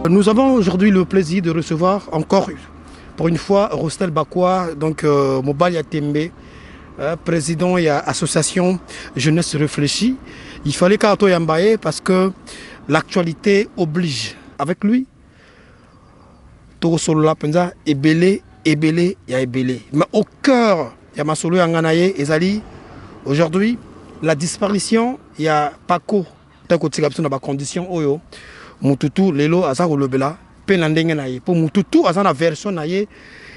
Nous avons aujourd'hui le plaisir de recevoir encore pour une fois Rostel Bakwa, donc Mobali Yatembe, président et association Jeunesse Réfléchie. Il fallait qu'Ato Yambaye parce que l'actualité oblige. Avec lui, Toro Solola Penza, Ebele, Ebele, ya Ebele. Mais au cœur, il y a Masolo Yanganaye, Ezali. Aujourd'hui, la disparition, il y a Paco, tant que tu as besoin de conditions, Oyo. Mututu lelo aza kolobela pe na ndenge na ye pour mututu aza na version na ye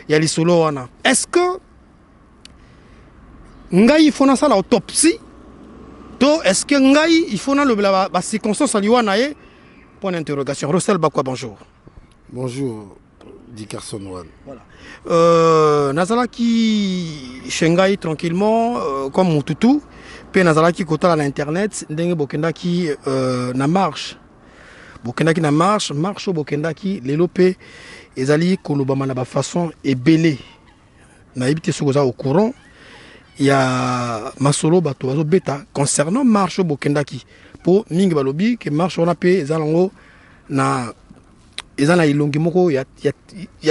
ya lisolo wana. Est-ce que ngai il faut na sala autopsie to est-ce que ngai il faut na lobela ba circonstance liwa na ye? Point d'interrogation. Rostel Bakwa, bonjour. Bonjour Dickerson One. Voilà. Nazala qui shengai tranquillement comme mututu pe nazala qui kota à l'internet ndenge bokenda qui na marche. Bokendaki na marche au Bokendaki, les lopé, les alliés kolobama na ba façon ebele. Na habité sokoza au courant, il y a masolo bato azo beta concernant marche au Bokendaki. Pour mingi balobi que marche on a pe ezalango na ezana ilongi moko ya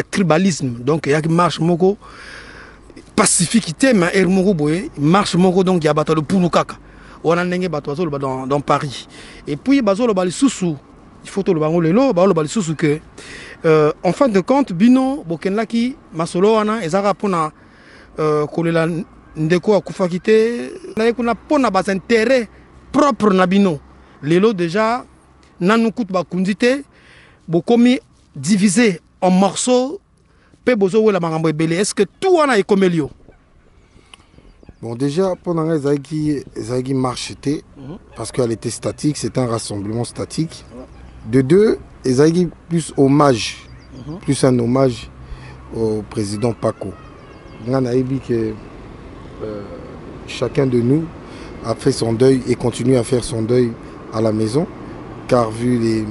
tribalisme. Donc il y a marche moko pacifiquité mais er moko boye marche moko donc il y a bato de pulukaka. On a ndenge bato azo dans Paris. Et puis bazo lo bali susu. Il faut que que en fin de compte bino bokenlaki masolo wana ezaka pona kolela ndeko akufakite na kuna pona bas intérêt propre na bino lelo déjà nanukut bakundite bokomi divisé en morceaux pe bozo wela makambo ebele. Est-ce que tout wana ekomelio? Bon, déjà pendant ezaki marche parce qu'elle était statique, c'était un rassemblement statique. De deux, ezaki plus hommage, plus un hommage au président Paco. On a dit que chacun de nous a fait son deuil et continue à faire son deuil à la maison, car vu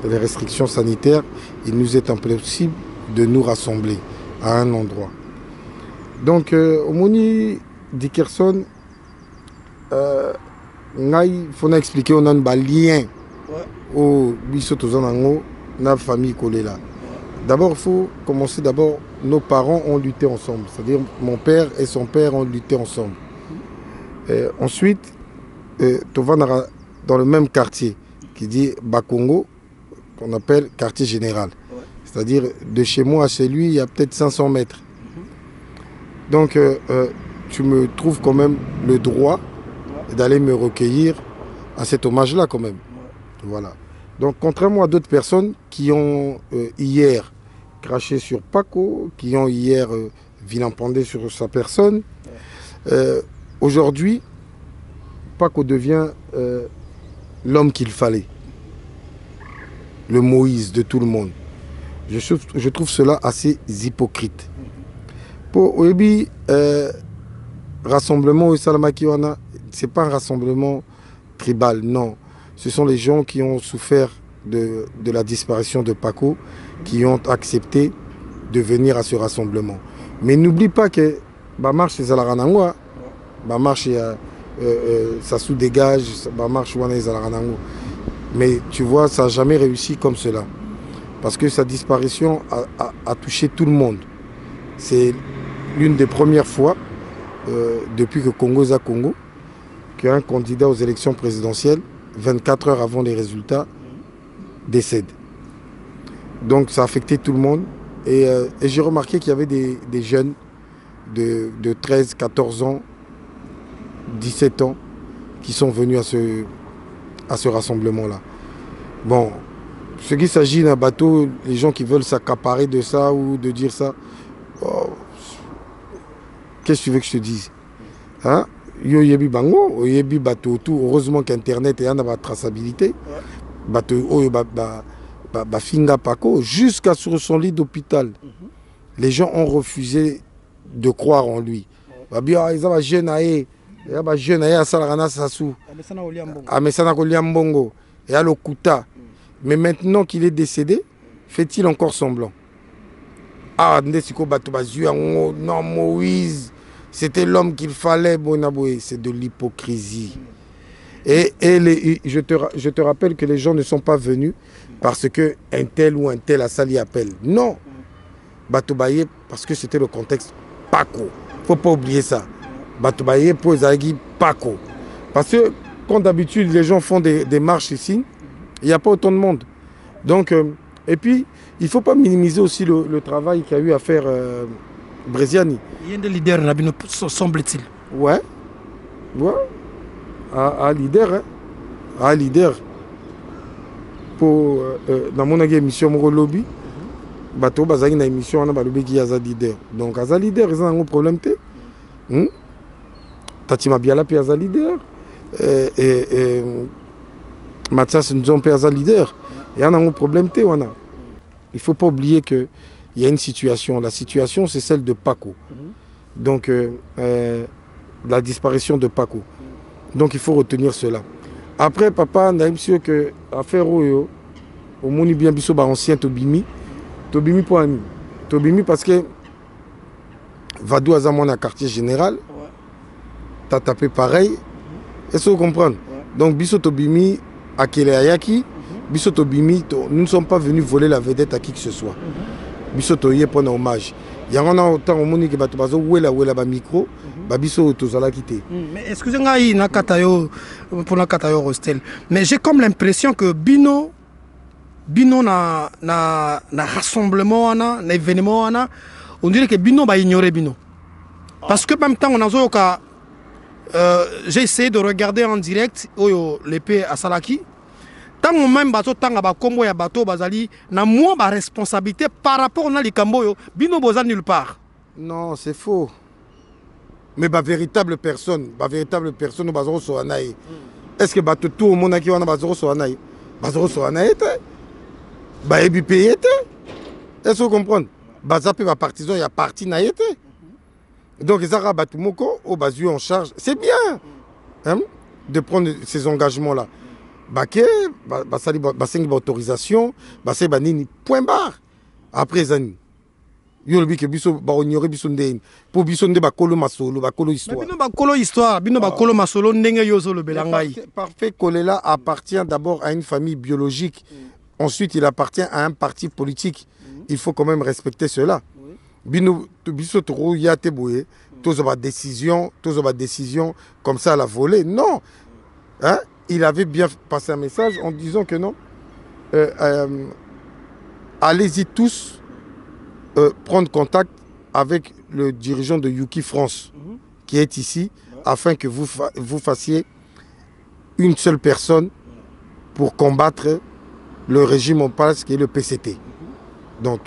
les restrictions sanitaires, il nous est impossible de nous rassembler à un endroit. Donc, au Moni Dickerson, il faut expliquer, on a un lien. Au Bissotozanango, la famille Kolela. D'abord, il faut commencer d'abord, nos parents ont lutté ensemble. C'est-à-dire mon père et son père ont lutté ensemble. Ensuite, Tovanara dans le même quartier qui dit Bakongo, qu'on appelle quartier général. C'est-à-dire de chez moi à chez lui, il y a peut-être 500 mètres. Donc, tu me trouves quand même le droit d'aller me recueillir à cet hommage-là quand même. Voilà. Donc, contrairement à d'autres personnes qui ont hier craché sur Paco, qui ont hier vilampendé sur sa personne, aujourd'hui, Paco devient l'homme qu'il fallait. Le Moïse de tout le monde. Je trouve cela assez hypocrite. Pour Oebi, rassemblement au Salamakiwana, ce n'est pas un rassemblement tribal, non. Ce sont les gens qui ont souffert de la disparition de Paco, qui ont accepté de venir à ce rassemblement. Mais n'oublie pas que la marche des Alaranangwa, la marche ça sous-dégage, la marche des Alaranangwa. Mais tu vois, ça n'a jamais réussi comme cela. Parce que sa disparition a touché tout le monde. C'est l'une des premières fois, depuis que Congo est à Congo, qu'un candidat aux élections présidentielles 24 heures avant les résultats, décède. Donc ça a affecté tout le monde. Et j'ai remarqué qu'il y avait des jeunes de 13, 14 ans, 17 ans, qui sont venus à ce rassemblement-là. Bon, ce qui s'agit d'un bateau, les gens qui veulent s'accaparer de ça ou de dire ça, oh, qu'est-ce que tu veux que je te dise, hein? Yo yebi bango, yebi bateau tout. Heureusement qu'Internet est en traçabilité. Bateau finga Paco jusqu'à sur son lit d'hôpital. Les gens ont refusé de croire en lui. Ils ont jeune aïe, jeune aïe à Salarana Sassou, à Messana Koliambongo et à Lokuta. Mais maintenant qu'il est décédé, fait-il encore semblant? Ah, non, Moïse. C'était l'homme qu'il fallait, Bonaboué. C'est de l'hypocrisie. Je te rappelle que les gens ne sont pas venus parce qu'un tel ou un tel a sali appel. Non. Batobaye, parce que c'était le contexte Paco. Il ne faut pas oublier ça. Batobaye pour Ezagi Paco. Parce que quand d'habitude les gens font des marches ici, il n'y a pas autant de monde. Donc, et puis, il ne faut pas minimiser aussi le travail qu'a eu à faire Breziani. Il y a des leaders, semble-t-il. Ouais. Ouais. Un leader. Hein. Un leader. Pour, dans mon émission, mon lobby, bateau bazaki na émission on a balobé qui a leader. Donc à leader, ils ont un problème té. Tatima Biala puis à leader. Et Mathias Nzon puis à leader. Il y a un problème té on a. Il faut pas oublier que il y a une situation. La situation c'est celle de Paco. Donc la disparition de Paco. Donc il faut retenir cela. Après papa n'a sûr que affaire au moni bien biso ba ancien Tobimi. Tobimi pour ami. Tobimi parce que Vadou a mon quartier général. Ouais. T'as tapé pareil. Est-ce que vous comprenez? Ouais. Donc biso Tobimi à Keleayaki, biso Tobimi, nous ne sommes pas venus voler la vedette à qui que ce soit. Biso Toye pour un hommage. Il y a un autant au monde qui va te passer où est la micro, babiso tozala quitté. Mais excusez-moi, il n'a katayo pour la katayo hostel. Mais j'ai comme l'impression que Bino na rassemblement na événement on dirait que Bino va ignorer Bino. Parce que même temps on a j'ai essayé de regarder en direct l'épée à Salaki. Tant même bateau tant ba combo ya bateau bazali na moi ba responsabilité par rapport na likambo Bino boza nulle part. Non, c'est faux. Mais ba véritable personne bazoro so anaï. Est-ce que bateau tout au monde qui wana bazoro so anaï? Bazoro so anaï bah et puis payé est-ce que vous comprenez bazape ba partisan il y a parti na été donc ils ont battu moko au basu en charge c'est bien hein, de prendre ces engagements là baké basali basengi autorisation basé banini point barre après zani yo lobi que biso ba ignorer biso ndeni pour biso nde bakolo masolo bakolo histoire bino bakolo histoire bino bakolo masolo ndenge yozo lo belangai parfait Kolela appartient d'abord à une famille biologique. Ensuite, il appartient à un parti politique. Il faut quand même respecter cela. Bino biso toro yate boye, tous ba décision comme ça à la volée. Non. Hein? Il avait bien passé un message en disant que non. Allez-y tous prendre contact avec le dirigeant de Yuki France qui est ici afin que vous fassiez une seule personne pour combattre le régime en place qui est le PCT. Donc,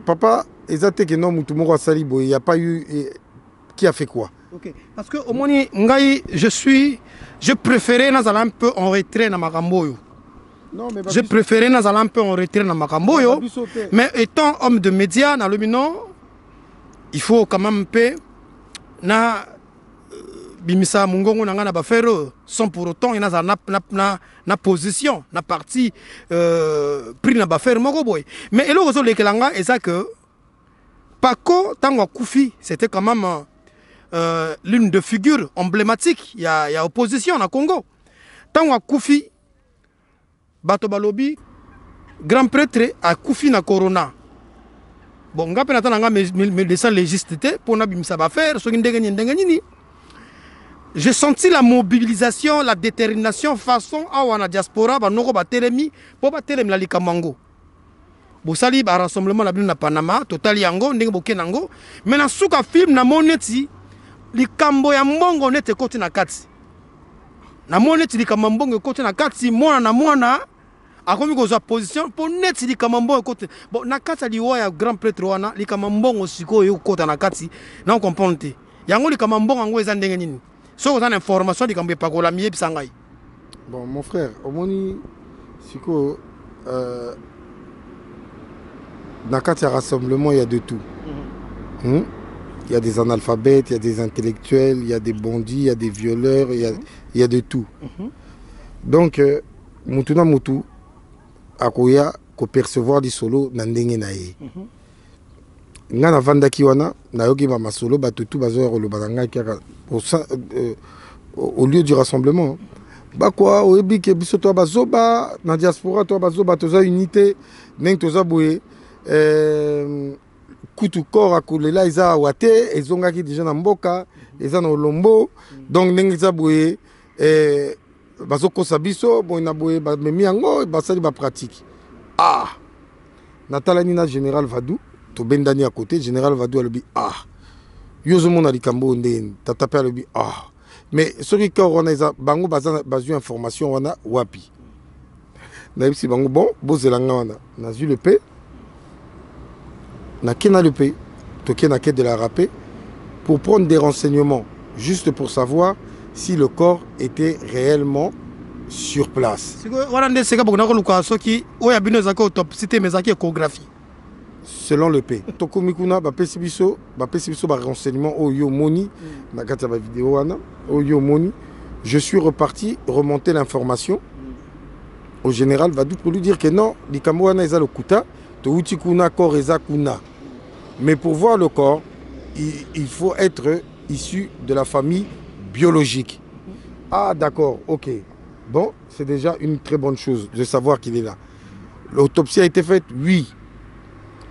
papa, il n'y a pas eu qui a fait quoi. Okay. Parce que au moins, je préférais un peu en retrait dans ma ramboyo. Je préférais un peu en retrait dans ma ramboyo. Mais étant homme de médias, dans le mino, il faut quand même un peu bimisa mungongo nanga na bafero sans pour autant il y a na position na parti pris na bafero moko boy mais elo zo lekelanga eza que Paco tango Koufi c'était quand même l'une de figures emblématiques il y a opposition na Congo tango Koufi bato balobi grand prêtre a Koufi na corona bon ngape na tanga médecin légiste pour na bimisa bafero so ndenge nini. J'ai senti la mobilisation, la détermination façon à la diaspora, ba noko ba telemi, pour ba telemi la likamango. Bosali ba rassemblement la na Panama, total yango, ndenge bokenango. Mais na suka film na moneti, likambo ya mbongo nete koti na kati. Na moneti likamambongo koti na kati, mwana, akomi kozwa position pour neti likamambongo koti. Bon na kati liwa ya grand prêtre wana, likamambongo siko yo kota na kati, na comprendre te. Yango likamambongo yango eza ndenge nini? Si vous avez une information, vous pouvez pas la mieux. Bon, mon frère, au Moni, dans le rassemblement, il y a de tout. Il y a des analphabètes, il y a des intellectuels, il y a des bandits, il y a des violeurs, il y a de tout. Donc, Mutuna Mutu, Akoya, ko percevoir du solo, Nandenge Nae. Ngana vanda kiwana na yoki ba masolo batutu bazo lo bazanga au lieu du rassemblement. Bah quoi, au Ebi, qui est toi, Bazoba, dans la diaspora, toi, Bazoba, tu as unité, n'en tu as boué. Kutu corps à Koulela, ils ont Wate, ils ont déjà dans Mboka, ils ont Lombo, donc n'en boué. Bazoko Sabiso, bon, il a boué, Memiango, Basali, pratique. Ah! Natalanina Général Vadou, to Bendani à côté, Général Vadou, elle dit ah! Yozomon a dit Kambo, Tata Père, elle dit ah! Mais ce qui on a bango bazu information on a wapi. Naïbsi bango bon bozelanga on a vu le P. Na kena le P. Toké na quête de la rapé pour prendre des renseignements juste pour savoir si le corps était réellement sur place. Selon le P. Toko Mikuna, Bapesibiso, renseignement au Yomoni, Nakata vidéo au Yomoni. Je suis reparti remonter l'information au général Vadou pour lui dire que non, Likamouana Eza le Kuta, Toutikuna Kor Eza Kuna. Mais pour voir le corps, il faut être issu de la famille biologique. Ah d'accord, ok. Bon, c'est déjà une très bonne chose de savoir qu'il est là. L'autopsie a été faite, oui.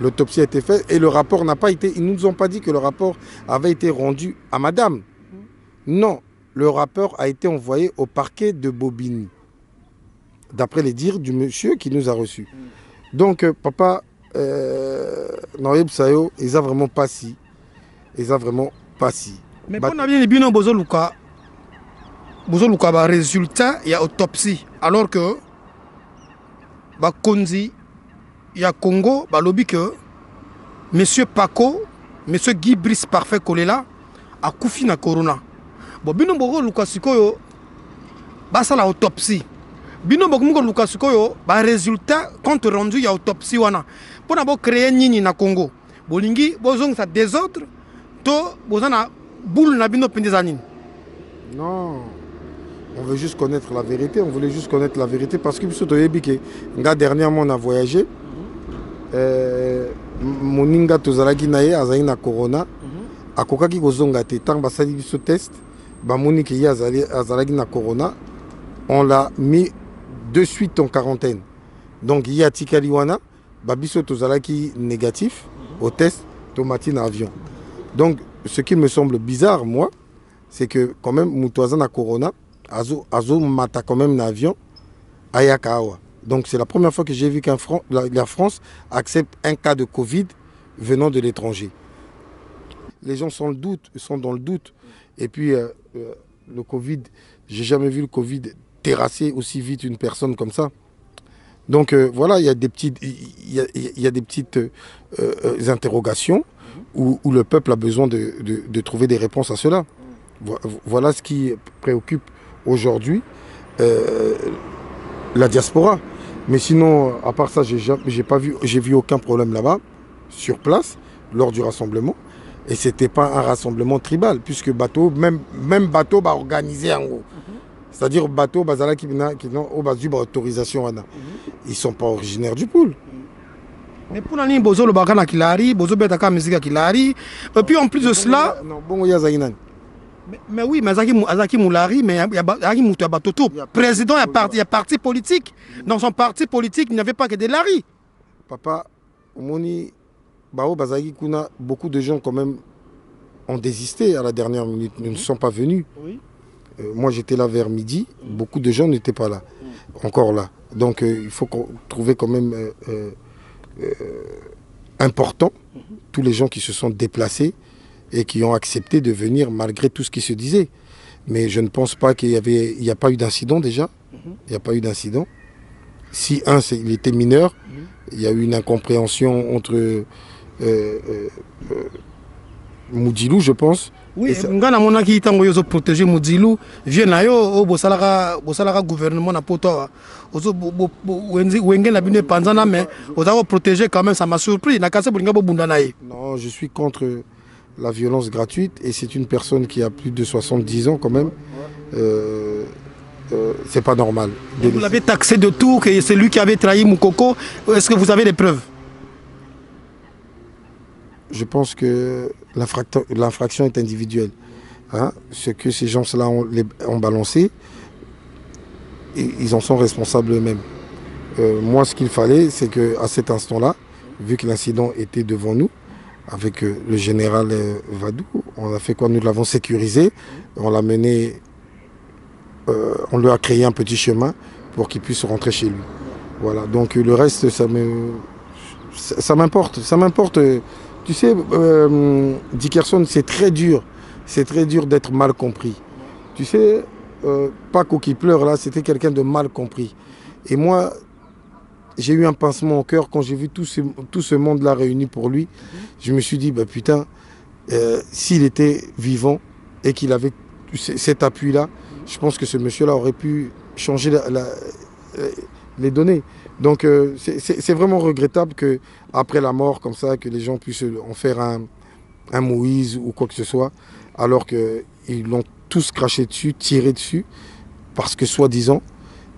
L'autopsie a été faite et le rapport n'a pas été... Ils ne nous ont pas dit que le rapport avait été rendu à madame. Non, le rapport a été envoyé au parquet de Bobigny. D'après les dires du monsieur qui nous a reçus. Donc, papa, Noël Sayo, ils ont vraiment pas si. Ils ont vraiment pas si. Mais quand on a bien les binômes Bozoluka, résultat, il y a autopsie. Alors que, Konzi, il y a Congo, lobby que monsieur Paco, monsieur Guy Brice Parfait Kolela a koufi na corona. Bon, bino bogo Lukasikoyo, ça la autopsie. Bino bogo Lukasikoyo, résultat compte rendu il y a autopsie wana. Pour d'abord créer nini na Congo. Bolingi bozong sa désordre, to bozana boule na bino pendezanine. Non. On veut juste connaître la vérité. On voulait juste connaître la vérité parce que dernièrement on a voyagé. Moninga tozalaki naye azali na corona akokaki kozonga te tant basali biso test bamoni ki azalaki na corona on l'a mis de suite en quarantaine donc il y a tikali wana babiso tozalaki négatif au test tomati na avion donc ce qui me semble bizarre moi c'est que quand même mutoaza na corona azo mata quand même na avion ayaka awa. Donc c'est la première fois que j'ai vu que la France accepte un cas de Covid venant de l'étranger. Les gens sont dans le doute. Et puis le Covid, j'ai jamais vu le Covid terrasser aussi vite une personne comme ça. Donc voilà, il y a des petites interrogations où le peuple a besoin de trouver des réponses à cela. Voilà ce qui préoccupe aujourd'hui la diaspora. Mais sinon, à part ça, j'ai vu aucun problème là-bas, sur place, lors du rassemblement. Et c'était pas un rassemblement tribal, puisque bateau, même bateau va organiser en gros. C'est-à-dire bateau, bazala qui n'ont pas autorisation. Ils sont pas originaires du pool. Mais pour l'année, bozo le bagana kilari, bozo betaka musique kilari. Et puis en plus de cela, non, bon, ya zainan. Mais oui, mais Azaki Moulari, mais il y a Batoto. Président, il y a parti politique. Dans son parti politique, il n'y avait pas que des Lari. Papa, Omoni, Bao Bazaki Kuna, beaucoup de gens quand même ont désisté à la dernière minute, ne sont pas venus. Oui. Moi j'étais là vers midi, beaucoup de gens n'étaient pas là, encore là. Donc il faut trouver quand même important tous les gens qui se sont déplacés et qui ont accepté de venir malgré tout ce qui se disait. Mais je ne pense pas qu'il n'y a pas eu d'incident déjà. Il n'y a pas eu d'incident. Si il était mineur, il y a eu une incompréhension entre Moudilou, je pense. Oui, ngana mona ki tango yozo protéger Moudilou, vieux na yo o bosalaka gouvernement na poto ozo wenge na bine panzana mais ozo protéger quand même, ça m'a surpris na kase bolinga bo bunda na ye. Non, je suis contre la violence gratuite et c'est une personne qui a plus de 70 ans quand même. C'est pas normal. Vous l'avez taxé de tout, que c'est lui qui avait trahi Moukoko. Est-ce que vous avez des preuves? Je pense que l'infraction est individuelle. Hein, ce que ces gens-là ont balancé, ils en sont responsables eux-mêmes. Moi, ce qu'il fallait, c'est qu'à cet instant-là, vu que l'incident était devant nous, avec le général Vadou, on a fait quoi? Nous l'avons sécurisé, on l'a mené, on lui a créé un petit chemin pour qu'il puisse rentrer chez lui. Voilà, donc le reste, ça m'importe. Ça m'importe. Tu sais, Dickerson, c'est très dur d'être mal compris. Tu sais, Paco qui pleure là, c'était quelqu'un de mal compris. Et moi, j'ai eu un pincement au cœur quand j'ai vu tout ce monde-là réuni pour lui. Je me suis dit, bah putain, s'il était vivant et qu'il avait cet appui-là, je pense que ce monsieur-là aurait pu changer les données. Donc c'est vraiment regrettable qu'après la mort, comme ça, que les gens puissent en faire un Moïse ou quoi que ce soit, alors qu'ils l'ont tous craché dessus, tiré dessus, parce que soi-disant,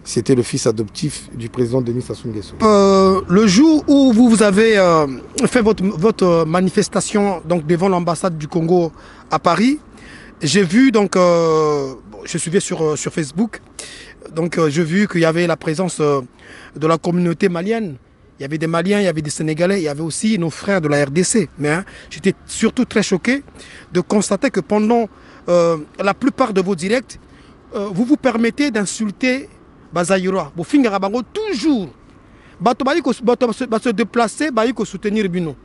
c'était le fils adoptif du président Denis Sassou Nguesso. Le jour où vous avez fait votre manifestation donc, devant l'ambassade du Congo à Paris, j'ai vu, donc, je suivais sur Facebook, donc j'ai vu qu'il y avait la présence de la communauté malienne. Il y avait des Maliens, il y avait des Sénégalais, il y avait aussi nos frères de la RDC. Mais j'étais surtout très choqué de constater que pendant la plupart de vos directs, vous vous permettez d'insulter Bazaïroa. Vous finissez toujours. Vous se déplacer, vous soutenir Bino.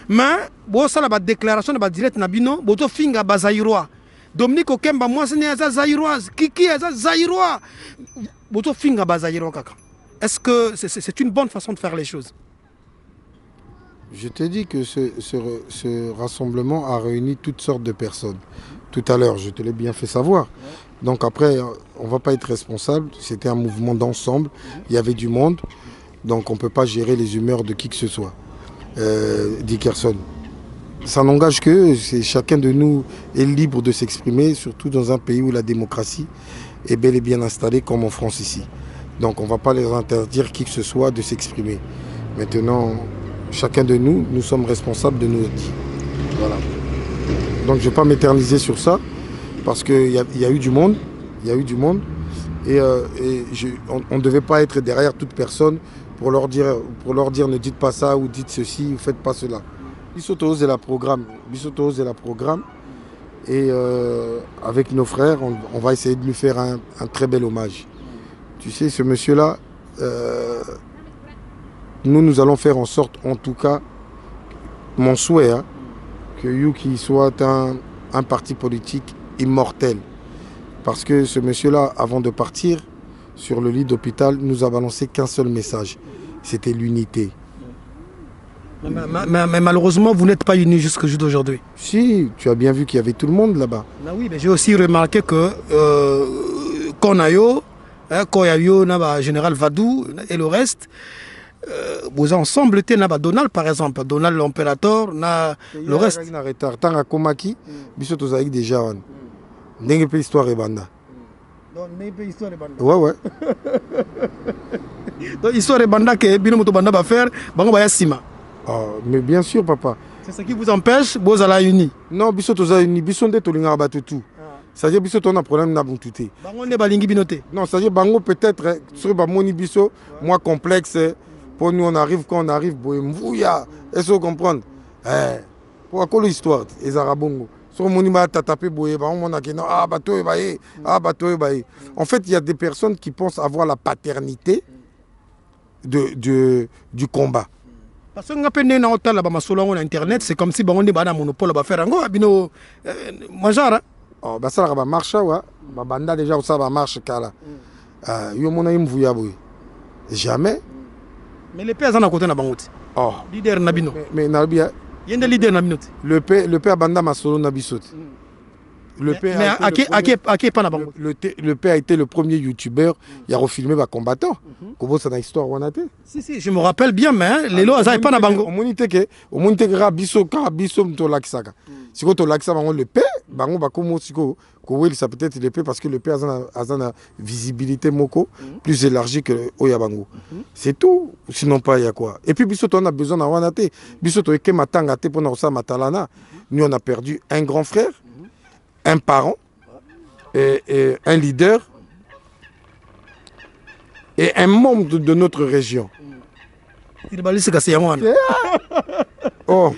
Mais vous avez la déclaration de direct Nabino, vous finissez Bazaïroa. Dominique Okemba, moi, c'est Zaïroise. Kiki, c'est Zaïrois. Vous finissez Bazaïroa. Est-ce que c'est une bonne façon de faire les choses? Je te dis que ce rassemblement a réuni toutes sortes de personnes. Tout à l'heure, je te l'ai bien fait savoir. Donc après, on ne va pas être responsable. C'était un mouvement d'ensemble. Il y avait du monde. Donc on ne peut pas gérer les humeurs de qui que ce soit. Dickerson. Ça n'engage que chacun de nous est libre de s'exprimer, surtout dans un pays où la démocratie est bel et bien installée comme en France ici. Donc on ne va pas les interdire qui que ce soit de s'exprimer. Maintenant, chacun de nous, nous sommes responsables de nos dits. Voilà. Donc je ne vais pas m'éterniser sur ça, parce qu'il y a eu du monde. Il y a eu du monde. Et on ne devait pas être derrière toute personne pour leur dire ne dites pas ça ou dites ceci ou faites pas cela. Bissoto est la programme. Et avec nos frères, on va essayer de lui faire un très bel hommage. Tu sais, ce monsieur-là, nous allons faire en sorte, en tout cas, mon souhait, hein, que Yuki soit un parti politique immortel. Parce que ce monsieur-là, avant de partir sur le lit d'hôpital, nous a balancé qu'un seul message. C'était l'unité. Mais malheureusement, vous n'êtes pas unis jusqu'au jour d'aujourd'hui. Si, tu as bien vu qu'il y avait tout le monde là-bas. Ah oui, mais j'ai aussi remarqué que Konayo, Koyayo, Général Vadou et le reste, vous ensemble, Donald par exemple, Donald l'impérateur, le reste. Tant à Komaki, Bissoto Zaïk déjà. N'est pas histoire et banda. Ouais, ouais. Donc, histoire et banda que Binomoto Banda va faire, Bango Baya Sima. Mais bien sûr, papa. C'est ce qui vous empêche, vous allez unis. Non, Bissoto Zaïni, Bissonde Tolinga Batutu. C'est-à-dire Bissoto on a un problème na Buntuté. Bango ne balingi binoté. Non, c'est-à-dire Bango peut-être, sur Bamoni Bisso, moi complexe, pour nous on arrive quand on arrive, Boemvouya. Est-ce que vous comprenez? Pour quoi l'histoire, les Arabongo? Sur mon ima tapé boye, on a dit non, bateau et baye, bateau et baye. En fait, il y a des personnes qui pensent avoir la paternité du combat. Parce que on a internet, c'est comme si on est un monopole à faire un go, bino manjara. Oh, bah ça va marcher, ouais. Bah banda déjà ça va marcher kala. Yo mon aïm vouya boy. Jamais. Mais les pères en à côté na bangouti. Oh. Leader nabino. Mais nabia. Il y a des leaders nabinoti. Le père banda masolo nabisoti. Le père a été le premier youtubeur qui a refilmé les combattants. Comment ça dans l'histoire on a été? Si, je me rappelle bien, mais les lois n'avaient pas na bango. Au monité que rabiso to laksaka. Si tu laksa bango le père, bango ba komo siko ko ça peut être le père parce que le père a une visibilité moko plus élargie que oya bango. C'est tout, sinon pas il y a quoi. Et puis biso on a besoin na wanate. Biso to eke matanga te pour na sa matalana. Nous on a perdu un grand frère. un parent, et un leader et un membre de notre région. Oh.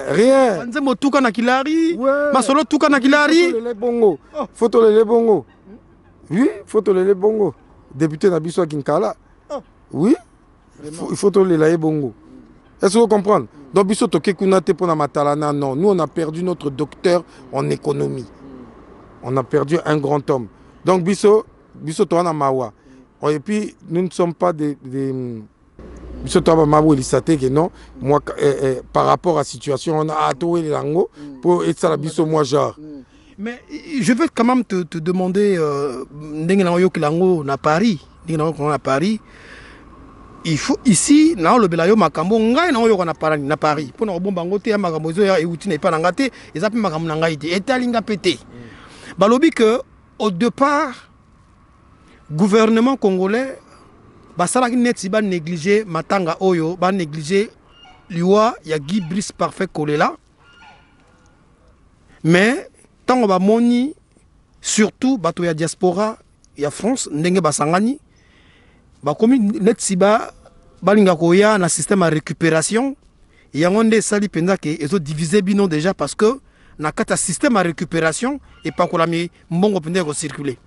Rien. Photo le bongo. Oui, photo le bongo. Député Nabiso Kinkala. Oui, il faut le bongo. Est-ce que vous comprenez? Donc, Biso Tokekunate pour Matalana, non. Nous, on a perdu notre docteur en économie. On a perdu un grand homme. Donc, Biso Toana Mawa. Et puis, nous ne sommes pas des Biso Toana Mawa Elisate, que non. Moi, par rapport à la situation, on a atoué les langues pour être ça, la Biso, moi, genre. Mais je veux quand même te demander, à Paris, à Paris, il faut ici, dans le Belayo Makambo, na Paris. Pour nous bombango te makambo zo ya euti na pa ngate, eza pe makambo na ngai te. Etalinga pété. Balobi que au départ gouvernement congolais basala ki net si ba négliger matanga oyo, ba négliger liwa ya Guy Brice Parfait Kolela. Mais tant ba moni surtout bato ya diaspora ya France ndenge basangani ba komi net si ba balinga koya na système de récupération yango nde sali penza ke ezo diviser bino déjà parce que na kata système de récupération et pas ko la mi mbongo pende ko circuler.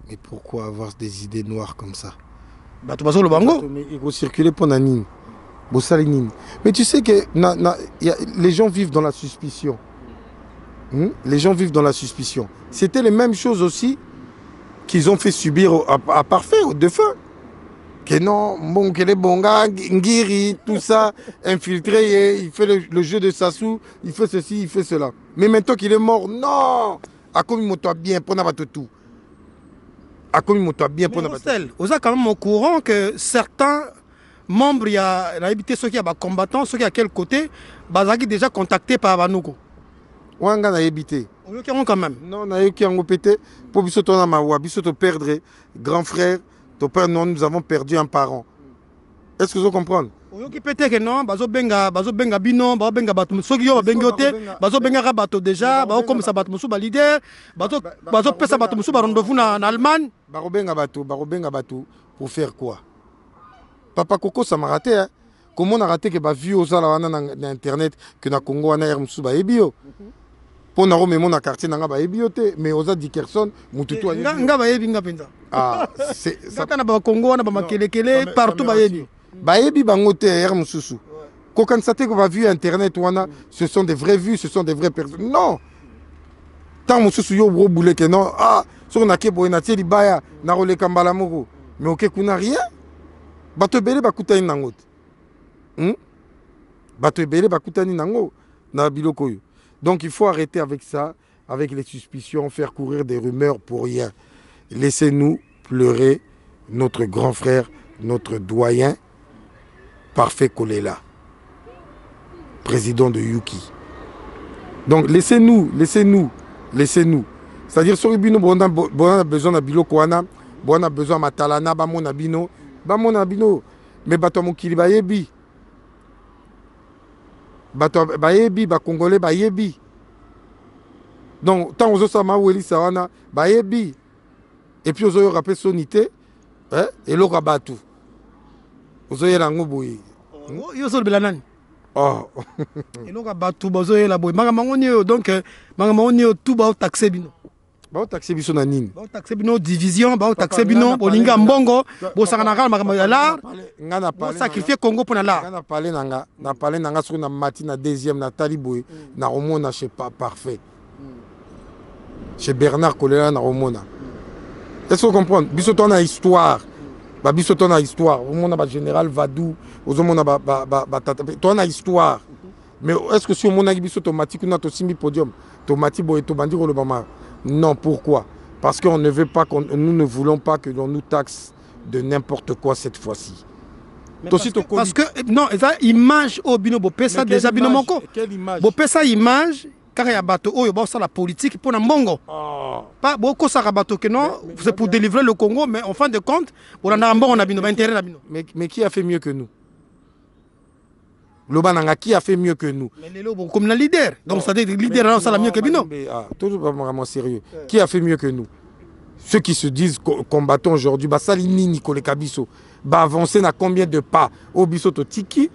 Mais pourquoi avoir des idées noires comme ça? Bato bazo le bango il faut circuler pour nanine. Bossalinine. Mais tu sais que les gens vivent dans la suspicion. Les gens vivent dans la suspicion. C'était les mêmes choses aussi qu'ils ont fait subir à Parfait, au défunt. Que non, bon, que les bongas, Ngiri, tout ça, infiltré, il fait le jeu de Sassou, il fait ceci, il fait cela. Mais maintenant qu'il est mort, non! A comme il m'a bien, pour n'avoir tout. A comme il m'a bien, pour n'avoir tout. Vous êtes quand même au courant que certains membres, il y a habité ceux qui ont combattants, ceux qui à quel côté, Bazaki déjà contacté par Abanouko. Wanga na habité. Quand même. Non, on a eu qui ont pété pour bisoto na mawa, bisoto perdre grand frère, ton père non, nous avons perdu un parent. Est-ce que vous comprenez? Qui pété que non, bazo benga bino, bazo benga bato, ceux qui ont bengoté, bazo benga rabato déjà, bazo comme ça bato musu ba leader, bazo pesa bato musu ba rendez-vous en Allemagne. Baro benga bato pour faire quoi? Papa Coco ça m'a raté hein. Comment on a raté que ba vu aux ala wana na internet que na Congo wana er musu ba ebio. Pour na Rome mon quartier na ba ebioté mais oza Dickerson mututu nga ba ebi nga penza. Ah c'est ça na ba Congo wana ba makelekele partout ba ebi. Ba ebi bangote er mususu. Ko kan sate ko ba vu internet wana ce sont des vraies vues, ce sont des vraies personnes. Non. Tant mususu yo bro boulé que non. Ah, so na ke boy na tieli baya na role kambala moko. Mais OK kuna rien. Bato bele bakutani nangote. Bato bele bakutani nango na biloko yo. Donc il faut arrêter avec ça, avec les suspicions, faire courir des rumeurs pour rien. Laissez-nous pleurer notre grand frère, notre doyen, Parfait Kolela, président de Yuki. Donc laissez-nous. C'est-à-dire sur Ibino, on a besoin de biloko wana, on a besoin de matalana, bamon abino, mais bato mokili bayebi. Bato bayebi ba congolais bayebi. Donc tant aux osama weli sawana bayebi. Et puis aux rappel sonité hein et le rabatu. Aux yango boyi. Yo sol belanani. Oh. Et le rabatu bozo la boyi. Magamangoni donc magamangoni tout ba taxé bino. Ba taxé biso na nini? Ba taxé bino division, ba taxé bino bolinga mbongo, bo sakana kala magambo ya la. Ngana parler sacrifier Congo pour la. Ngana parler nanga sur na mati na deuxième na taliboy na romona chez pas parfait. Chez Bernard Kolela na romona. Est-ce que vous comprenez? Biso tona histoire. Ba biso tona histoire. Romona ba général Vadou, ozomona ba tona histoire. Mais est-ce que si on mona biso automatique na to simbi podium, tomati boy to bandiro le bama? Non, pourquoi? Parce qu'on ne veut pas nous ne voulons pas que l'on nous taxe de n'importe quoi cette fois-ci. Parce que non, ça image au bino bo pesa déjà bino moko. Quelle image? Bo pesa image car ya bato oyo ba ça la politique pour na mbongo. Pas beaucoup ça rabato que non, c'est pour délivrer le Congo mais en fin de compte, on a mbongo na bino, ba intérêt na bino. Mais qui a fait mieux que nous? Lobananga qui a fait mieux que nous. Mais les lobos comme le leader. Donc ça veut dire que le leader ça l'a mieux que Bino. Toujours pas vraiment sérieux. Qui a fait mieux que nous? Ceux qui se disent combattants aujourd'hui, bah Salini Nicolas Kabiso, bah avancer na combien de pas au biso to tiki,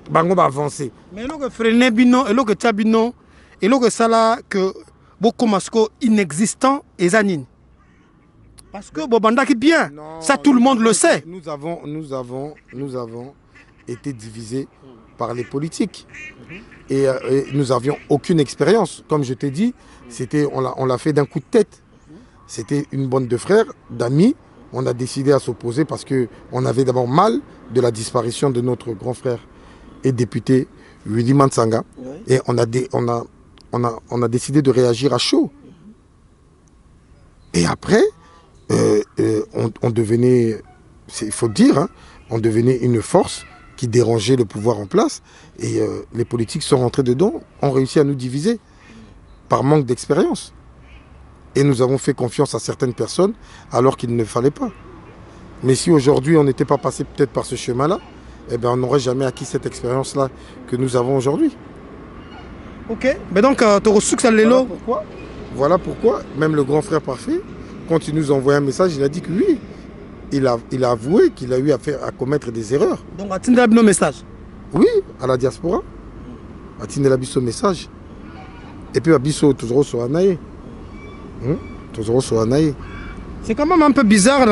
bah on va avancer. Mais là que freiner Bino, et là que Tchabino, et là que ça là que beaucoup masco inexistant et zanine. Parce que Bobanda qui bien, non, ça tout le monde le sait. Nous avons été divisés par les politiques et nous avions aucune expérience. Comme je t'ai dit, on l'a fait d'un coup de tête. C'était une bande de frères, d'amis. On a décidé à s'opposer parce qu'on avait d'abord mal de la disparition de notre grand frère et député Willy Mansanga. Oui. Et on a décidé de réagir à chaud. Et après, on devenait, il faut le dire, hein, on devenait une force qui dérangeait le pouvoir en place. Et les politiques sont rentrés dedans, ont réussi à nous diviser par manque d'expérience. Et nous avons fait confiance à certaines personnes alors qu'il ne fallait pas. Mais si aujourd'hui on n'était pas passé peut-être par ce chemin-là, eh ben, on n'aurait jamais acquis cette expérience-là que nous avons aujourd'hui. Ok, mais donc tu as succès l'élo. Voilà pourquoi même le grand frère parfait, quand il nous envoie un message, il a dit que oui, il a avoué qu'il a eu à commettre des erreurs. Donc a-t-il nos messages? Oui, à la diaspora. A-t-il un message? Et puis Abisso toujours sur Anaï. C'est quand même un peu bizarre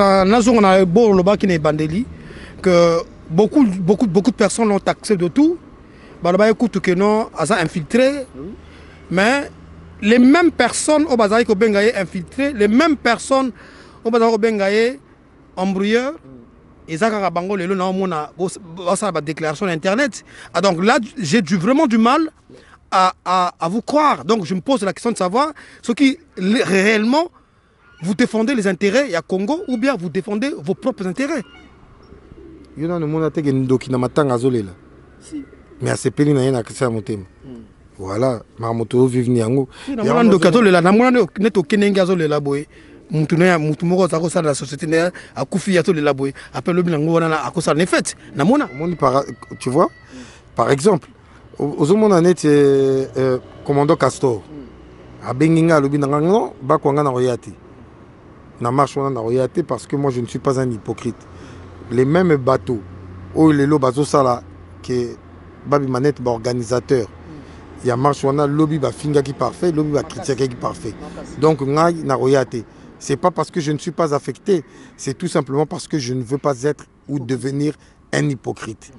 que beaucoup de personnes l'ont taxé de tout. Écoute que non, infiltré. Mais les mêmes personnes au bazar qui ont infiltré, les mêmes personnes au bazar qui ont embrouilleur, ils ont déclaration internet. Donc là, j'ai vraiment du mal à vous croire. Donc je me pose la question de savoir ce qui réellement vous défendez les intérêts à Congo ou bien vous défendez vos propres intérêts. Mais à ce pays, il y a un voilà, Mamoto vive Niango. Tu vois, par exemple, aux hommes commandant Castor, à Benginga, le Binango, Bakwanga na Royati. Na marche na Royati parce que moi je ne suis pas un hypocrite. Les mêmes bateaux, où les lobazo sala, que Babi Manette, organisateur, il y a marche na lobby ba finga qui parfait, lobby ba critique qui parfait. Donc ngai na Royati. C'est pas parce que je ne suis pas affecté, c'est tout simplement parce que je ne veux pas être ou devenir un hypocrite.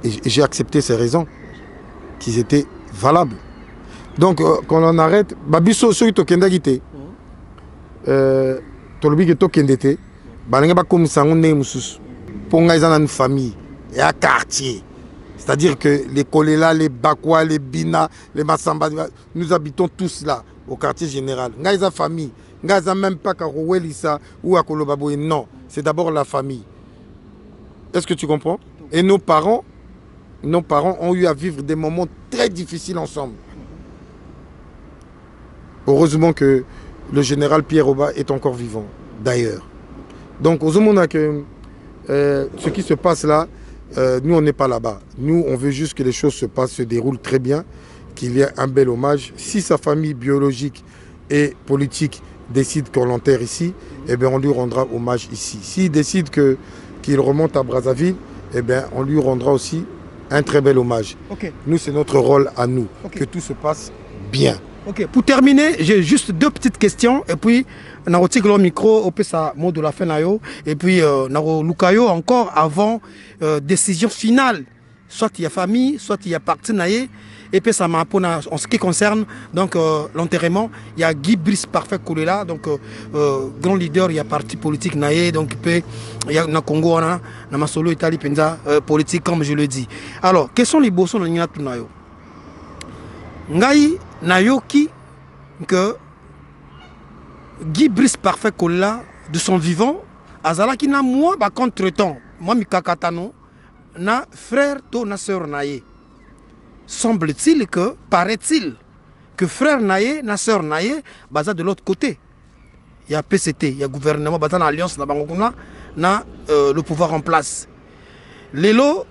Et j'ai accepté ces raisons, qu'ils étaient valables. Donc, quand on arrête, Babiso, ceux qui ont été, Tolobi qui ont été, Balinga comme ça, on est musus. Pour une famille et un quartier. C'est-à-dire que les Kolela, les Bakwa, les Bina, les Massamba, nous habitons tous là, au quartier général. Ngaïza famille, Ngaïza même pas Karouelissa ou à Kolobaboé. Non, c'est d'abord la famille. Est-ce que tu comprends? Et nos parents ont eu à vivre des moments très difficiles ensemble. Heureusement que le général Pierre Oba est encore vivant, d'ailleurs. Donc, aux hommes, que ce qui se passe là, nous, on n'est pas là-bas. Nous, on veut juste que les choses se déroulent très bien, qu'il y ait un bel hommage. Si sa famille biologique et politique décide qu'on l'enterre ici, eh bien, on lui rendra hommage ici. S'il décide qu'il remonte à Brazzaville, eh bien, on lui rendra aussi un très bel hommage. Okay. Nous, c'est notre rôle à nous, que tout se passe bien. Ok, pour terminer, j'ai juste deux petites questions. Et puis, on a retiré le micro, on peut ça, mot de la fin. Et puis, on a Lukayo encore avant décision finale. Soit il y a famille, soit il y a parti. Et puis, ça m'a en ce qui concerne donc l'enterrement. Il y a Guy Brice Parfait Koulela, donc grand leader, il y a parti politique. Donc, il y a na Congo, on a Masolo, Italie, Penza, politique, comme je le dis. Alors, quels sont les bossons de Nina Tunayo? Ngai Nayoki que Guy Brice Parfait Kola de son vivant azala qui n'a moi ba contre-temps moi mikakatano na frère to na sœur naye semble-t-il que paraît-il que frère naye na sœur naye baza de l'autre côté il y a PCT il y a gouvernement baza na alliance na bangokuna na le pouvoir en place lelo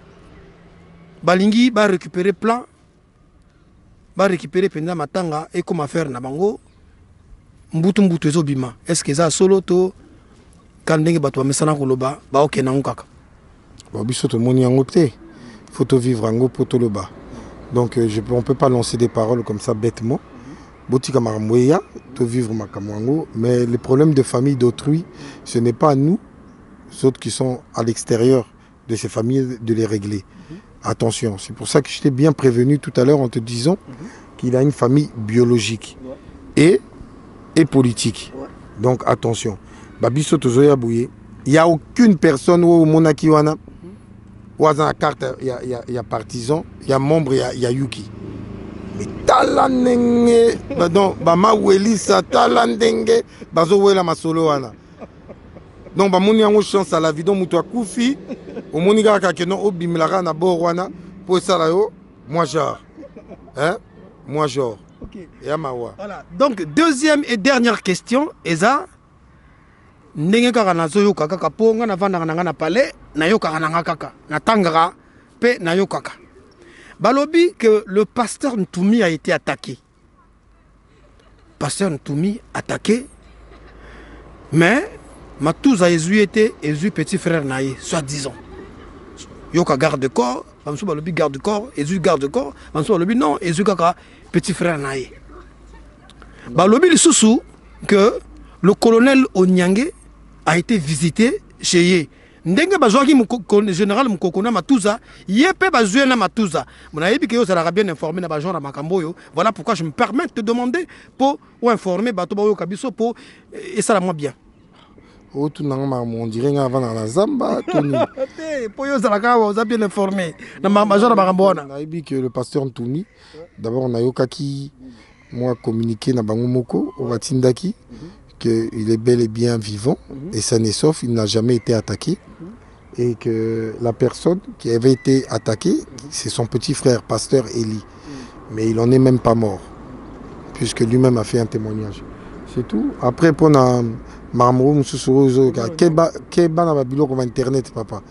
balingi ba récupérer plan, ba récupérer pendant matanga et comment faire na bango mbutu mbutu ezobima. Est-ce que ça solo to kandenge bato mesana koloba ba okena ngaka. Ba biso to moni yango te. Faut to vivre ngo poto le bas. Donc on peut pas lancer des paroles comme ça bêtement. Botika maramweya to vivre makamwango, mais les problèmes de famille d'autrui, ce n'est pas à nous autres qui sont à l'extérieur de ces familles de les régler. Attention, c'est pour ça que je t'ai bien prévenu tout à l'heure en te disant qu'il a une famille biologique et politique. Donc attention. Babiso tozoya bouye. Il n'y a aucune personne au Monakiwana où à carte il y a partisan, il y a membre, il y a Yuki. Mais talandenge, donc bama welisa talandenge, bazo wela masolo wana. Donc bamoni yango chance à la vie donc muto akufi, au moni kaka ke non obimilaka na borwana pour ça là yo, moi genre. Hein? Moi genre. OK. Ya mawa. Voilà. Donc deuxième et dernière question, Eza ndenge kaka nazo yo kaka ponga na vanda na palais na yo kaka na kaka na tangara pe na yo kaka. Balobi que le pasteur Ntoumi a été attaqué. Pasteur Ntoumi attaqué, mais Matouza Ezu était Ezu petit frère naïe, soi-disant. Yoka garde corps, Mamsou Balobi garde corps, Ezu garde corps, Mamsou Balobi non, Ezu kaka petit frère naïe. Balobi le sous que le colonel Onyange a été visité chez Yé. Ndenge bazwaki général Mukokona Matouza, yépe bazoué na Matouza. Mon aïbi que yo ça bien informé na bajon na makamboyo. Voilà pourquoi je me permets de te demander pour ou informer bato bayo kabiso pour et ça la moi bien. Oh tout on dirait avant dans la Zamba Tony. Pour yo ça la bien informé. Na bajon na makambona. On aïbi que le pasteur Ntoumi d'abord on a yokaki moi communiqué na bango moko au Watindaki qu'il est bel et bien vivant et sain et sauf, il n'a jamais été attaqué et que la personne qui avait été attaquée, c'est son petit frère, pasteur Eli. Mais il n'en est même pas mort, puisque lui-même a fait un témoignage. C'est tout. Après, pour Marmoro, Keba na babilo comme internet, papa.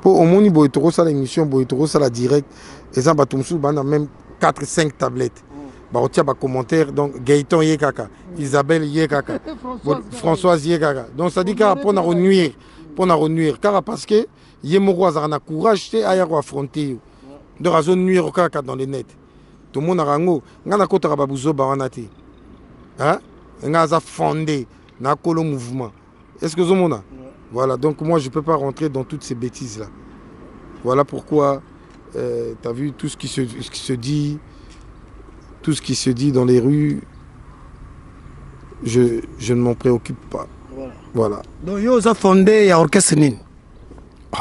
Pour au moni boitoro ça l'émission, boitoro ça la direct, et ça batumsu bana même 4-5 tablettes. Bah on tient ba commentaire donc Gaëtan Yekaka, Isabelle Yekaka, Françoise Yekaka. Donc ça dit qu'à pour nuire, car parce que Yemoro a courage c'est à affronter. De raison nuire au kaka dans les nets. Tout le monde a rango, ngana kota babuzo ba wanati. Hein? Ngaza fondé na kolo mouvement. Est-ce que zomona? Voilà, donc moi je peux pas rentrer dans toutes ces bêtises là. Voilà pourquoi tu as vu tout ce qui se dit. Tout ce qui se dit dans les rues, je ne m'en préoccupe pas. Voilà. Donc, il y a fondé, il y a orchestre. Il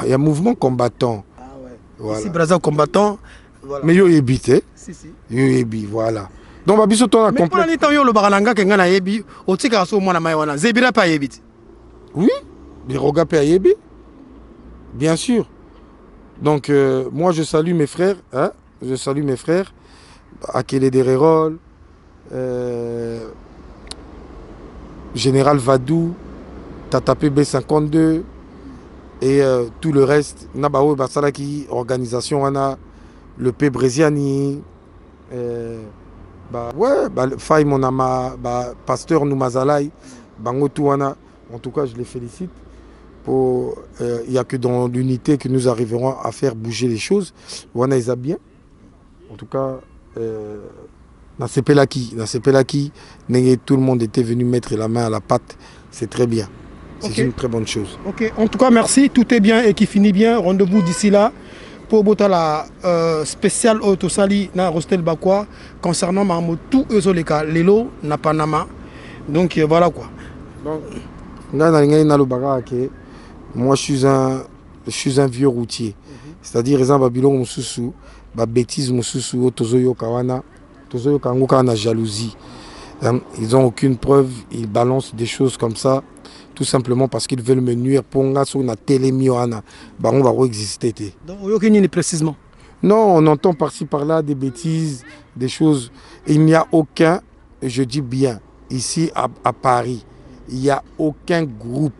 y a mouvement combattant. Ah ouais. Voilà. Ici, Brazza combattant. Voilà. Mais il y a évité. Si, si. Il y a évité, voilà. Donc, ma biso, on a compris. Mais pour le baralanga, qui a ébi, au tika so mona maïwana, Zebira pas évité. Oui, les roga pas ébi. Bien sûr. Donc, moi, je salue mes frères. Hein? Je salue mes frères. Akele Dererol, Général Vadou, Tatapé B52 et tout le reste. Nabaou Basalaki, organisation Ana, le P Brésiani, Faye Monama, Pasteur Noumazalaï, Bangotouana. En tout cas, je les félicite. Il n'y a que dans l'unité que nous arriverons à faire bouger les choses. Wana Isa bien. En tout cas, dans ces Pelaki, tout le monde était venu mettre la main à la pâte. C'est très bien. C'est une très bonne chose. Ok, en tout cas, merci. Tout est bien et qui finit bien. Rendez-vous d'ici là pour la spéciale Autosali na Rostel Bakwa concernant tout Ezoleka, Lelo, na Panama. Donc voilà quoi. Donc, moi je suis un vieux routier. C'est-à-dire, les Babylon Moussoussou. Bêtise mususu tozoyo kawana tozoyo kangoka na jalousie. Ils ont aucune preuve, ils balancent des choses comme ça tout simplement parce qu'ils veulent me nuire pour nga so na télémioana ba on va exister. Donc aucune précisément. Non, on entend par-ci par-là des bêtises, des choses. Il n'y a aucun, je dis bien, ici à Paris, il n'y a aucun groupe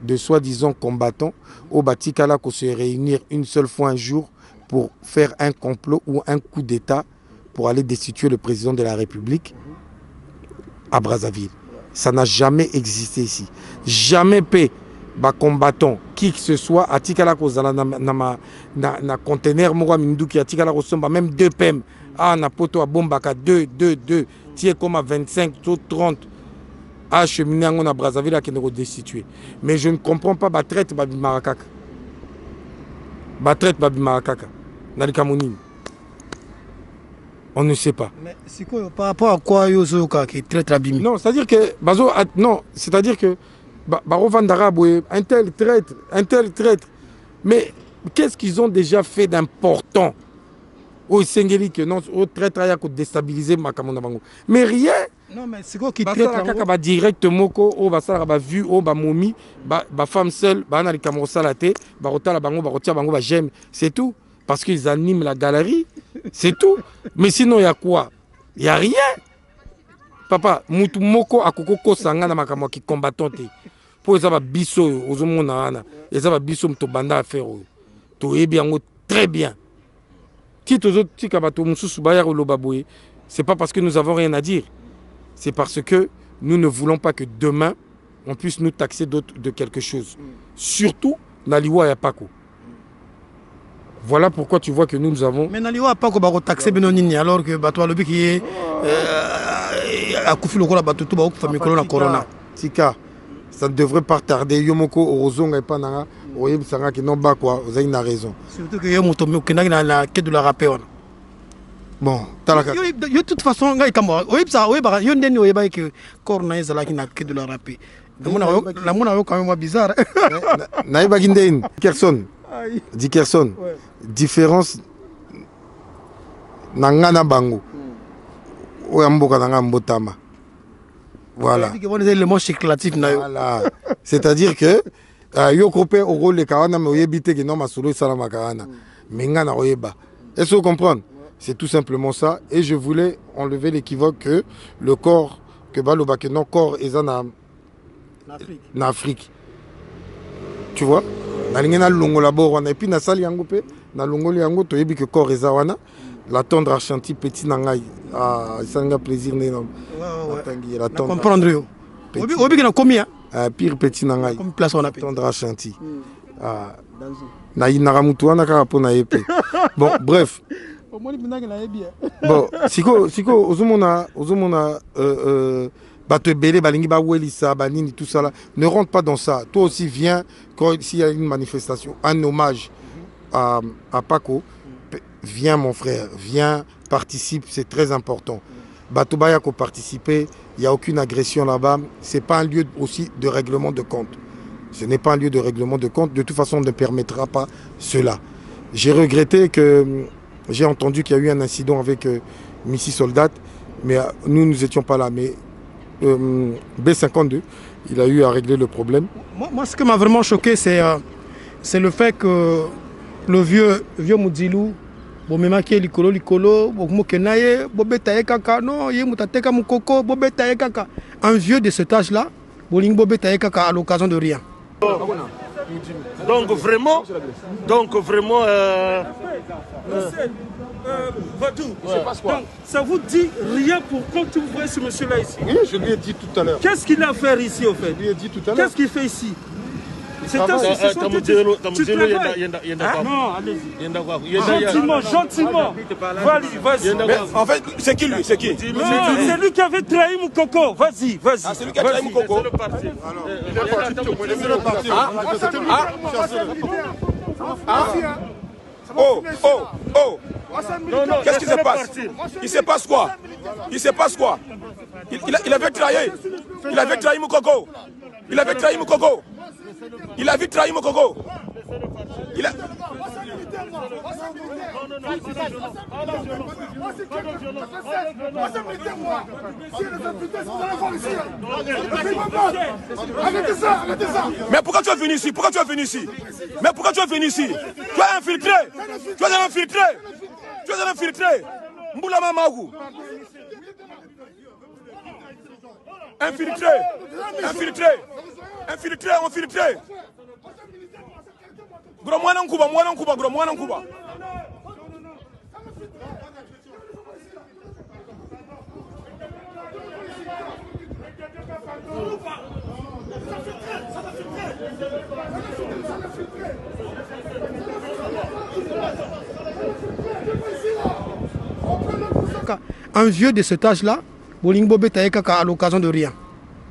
de soi-disant combattants au Batikala qu'on se réunir une seule fois un jour pour faire un complot ou un coup d'État pour aller destituer le président de la République à Brazzaville. Ça n'a jamais existé ici. Jamais paix. Ba combattant qui que ce soit a tikala kozala na conteneur moko minduki a tikala kosomba même 2 pem na poto a bombaka 2 tie comme à 25 30 a cheminer en na Brazzaville a kende ko destituer. Mais je ne comprends pas ba traite ba bimarakaka. Ba traite ba bimarakaka. Nalikamoni. On ne sait pas. Mais c'est quoi par rapport à quoi Yozoka qui est très abîmé? Non, c'est-à-dire que Bazo non, c'est-à-dire que un tel traître. Mais qu'est-ce qu'ils ont déjà fait d'important au Sengeli que non, au traître a déstabilisé Makamona Bango. Mais rien. Non, mais c'est quoi qui traite directement au basala ba vu au ba momi ba femme seule ba na likamoro salate ba rotala bango ba rotia bango ba j'aime, c'est tout parce qu'ils animent la galerie, c'est tout. Mais sinon il y a quoi? Il y a rien. Papa, mutu moko akoko sanga na makamwa ki combattant te. Pour ça va biso ozomona ana. Et ça va biso mto banda faire. To ebi yango très bien. Ti tozo ti kabato mususu ba ya loba boye. C'est pas parce que nous avons rien à dire. C'est parce que nous ne voulons pas que demain on puisse nous taxer de quelque chose. Surtout Naliwa et Apako. Voilà pourquoi tu vois que nous avons. Mais Naliwa Apako va taxer Benonini alors que Bato Alobi qui est à Koufi Lokola Bato tout ba famille Corona Corona. Tika, ça ne devrait pas tarder. Yomoko Orozonga et Pananga, Oyeb Sanga qui n'ont pas quoi, vous avez une raison. Surtout que Yomotomi Kenag na la quête de la rappeur. Bon, talaka. De toute façon, il y a un déni que Corona est là qui n'a que de la rapper. La mouna est quand même bizarre. Naïba Gindein, Dickerson, différence Nangana Bango. Oyamboka Nanga Mbotama. Voilà. Voilà. C'est-à-dire que Yokrope au rôle de Kawana, mais Oyebite qui n'ont pas solo Salama Kawana. Mengana Oyeba. Est-ce que vous comprenez? C'est tout simplement ça. Et je voulais enlever l'équivoque que le corps, que Baloba, que non corps est en Afrique. Tu vois? Na longo labo wana et puis na sali yango pe na longo yango to yebi que corps est wana la tendre Archanti petit nangai ça n'a plaisir né non. La comprendre yo. Obi que na combien? Pire petit nangai. Comme place on a tendre Archanti. Na inaramutu wana ka pona épée. Bon bref. Bon, siko ozomona bato ebele balingi ba welisa banini tout ça là, ne rentre pas dans ça. Toi aussi viens quand s'il y a une manifestation, un hommage à Paco, viens mon frère, viens participe, c'est très important. Bato baya ko participer, il y a aucune agression là-bas, c'est pas un lieu aussi de règlement de compte. Ce n'est pas un lieu de règlement de compte, de toute façon on ne permettra pas cela. J'ai regretté que j'ai entendu qu'il y a eu un incident avec Missy Soldat, mais nous n'étions pas là. Mais B52, il a eu à régler le problème. Moi, ce qui m'a vraiment choqué, c'est le fait que le vieux Moudilou, un vieux de cet âge-là, à l'occasion de rien. Donc vraiment, Vadou, ça vous dit rien pour quand vous voyez ce monsieur-là ici? Oui, je lui ai dit tout à l'heure. Qu'est-ce qu'il a à faire ici au fait? Je lui ai dit tout à l'heure. Qu'est-ce qu'il fait ici? C'est un Non, allez-y. Gentiment. Vas-y. En fait, c'est qui lui? C'est qui? C'est lui qui avait trahi mon coco. Vas-y. Ah, c'est lui qui a trahi mon coco. Oh. Qu'est-ce qui se passe? Il se passe quoi? Il avait trahi. Il avait trahi mon coco. Il avait trahi mon coco. Mais pourquoi tu es venu ici? Tu es infiltré. Mboula Mamagou. Infiltré. Gros mwana nkuba. un vieux de cet âge-là, Bolingbo Betaïkaka à l'occasion de rien.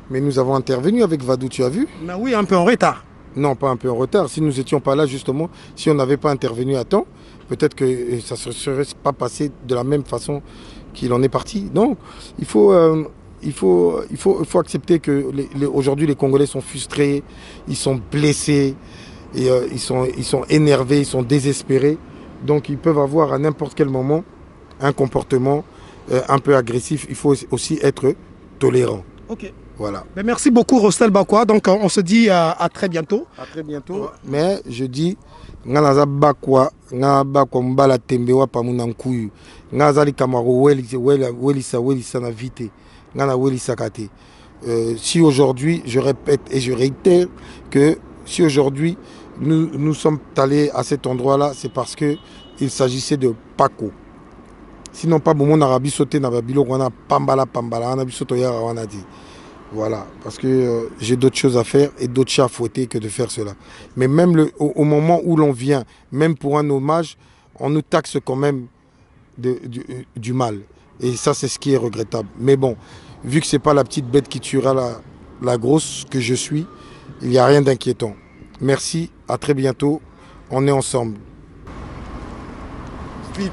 Mais nous avons intervenu avec Vadou, tu as vu? Mais oui, un peu en retard. Non, pas un peu en retard. Si nous n'étions pas là, justement, si on n'avait pas intervenu à temps, peut-être que ça ne serait pas passé de la même façon qu'il en est parti. Donc, il faut accepter que aujourd'hui, les Congolais sont frustrés, ils sont blessés, et, ils sont énervés, ils sont désespérés. Donc, ils peuvent avoir à n'importe quel moment un comportement un peu agressif. Il faut aussi être tolérant. Ok. Voilà. Mais merci beaucoup, Rostel Bakwa. Donc, on se dit à très bientôt. À très bientôt. Mais je dis, Nganaza Bakwa, Ngabakwa Mbala Tembewa Pamunankuyu, Ngazali Kamaro, Welisa na vite, Ngana Welisa Kate. Si aujourd'hui, je répète et je réitère que si aujourd'hui nous sommes allés à cet endroit-là, c'est parce qu'il s'agissait de Paco. Sinon, pas bon, Arabi sauté, Nababilo, Wana Pambala, Anabi Sotoya, Wana dit. Voilà, parce que j'ai d'autres choses à faire et d'autres chats à fouetter que de faire cela. Mais même au moment où l'on vient, même pour un hommage, on nous taxe quand même du mal. Et ça, c'est ce qui est regrettable. Mais bon, vu que ce n'est pas la petite bête qui tuera la grosse que je suis, il n'y a rien d'inquiétant. Merci, à très bientôt. On est ensemble. Speed,